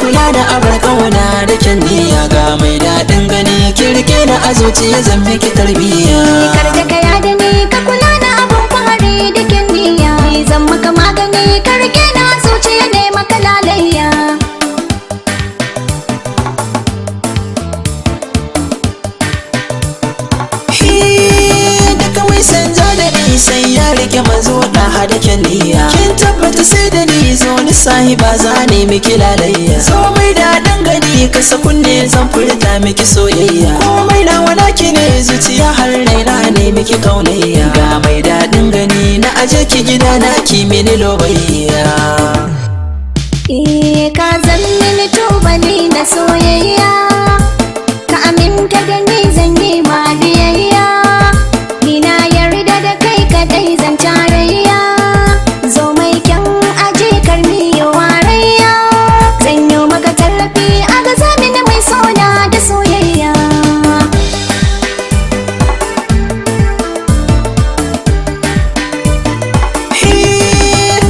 kula da abar kauna da kyan niyya ga mai daɗin gani ki rike da a zuciya zan miki tarbiyya. Kar da ka yada ni ka kula da abun fahari da kyan niyya, ni zan maka magani ka rike da a zuciya ne maka lalayya. Sai ya rike mazo da hada kyalliya, kin tabbata sai da ni zo ni sahiba za ne miki lalayya. So mai daɗin gani kasa kunne zan furta miki soyayya, komai na wadaki ne zuciya har raina ne miki kaunayya. Ga mai daɗin gani na aje ki gida na ki mini lobayya. Ka zan mini tubali na soyayya, ka aminta da ni zan yi ma biyayya. Ni na yarda da kai kadai zan tarayya, zo mai kyan aje karmi yi warayya. Zan yi maka tallafi a ga zamani mai sona da soyayya.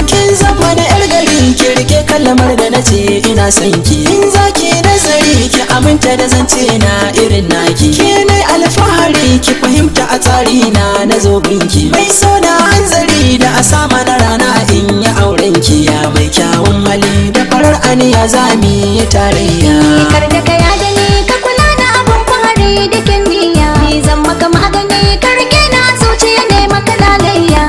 Kin zama da yar gari ki rike kalmar da nace ina son ki, in zaki nazari ki aminta da zance na irin naki. Ke ne alfahari ki fahimta a tsari na zo binki, mai sona hanzari da a sama na rana in yi auren ki. Ya mai kyawun hali da farar aniya za mu yi tarayya. Kar da ka yada ni ka kula da abun fahari da kyan niyya, ni zan maka magani ka rike na zuciya ne maka lalayya.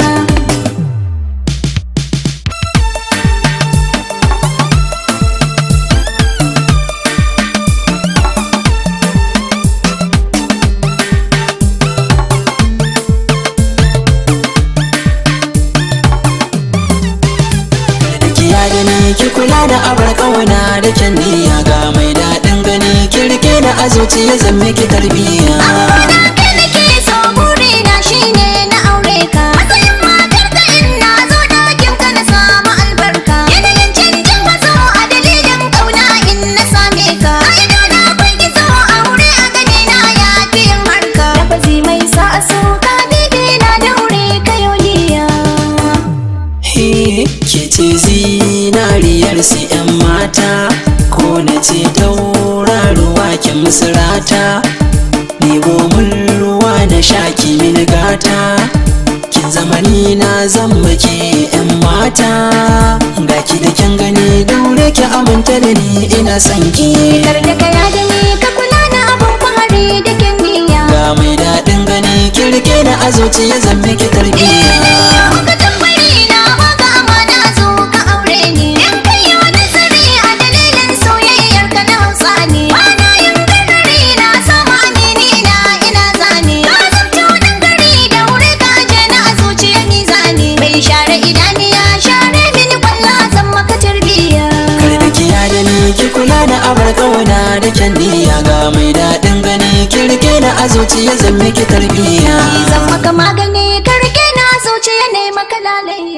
Ki kula da abar kauna da kyan niyya ga mai daɗin gani ki rike da a zuciya zan miki tarbiyya. Amma kai nake so burina shine na aure ka, matsayin matar ka in na zo dakin ka na samu albarka. Yanayin canjin mazo a dalilin kauna in na same ka, ido na akwai gizo aure a gani na ya fi yin harka. Lafazi mai sa a so ka bibi na daure ka yoliya. Ke ce zinariyar su 'yan mata, ko na ce tauraruwa kin musirata. Ɗebo mun ruwa na shaki mini gata, kin zamani na zan baki 'yan mata. Ga ki da kyan gani daure ki aminta da ni ina son ki. Kar da ka yada ni ka kula da abun fahari da kyan niyya, ga mai daɗin gani ki rike da a zuciya zan miki tarbiyya. Abar kauna da kyan niyya ga mai daɗin gani ki rike da a zuciya zan miki tarbiyya. Zan maka magani ka rike na zuciya ne maka lalayya.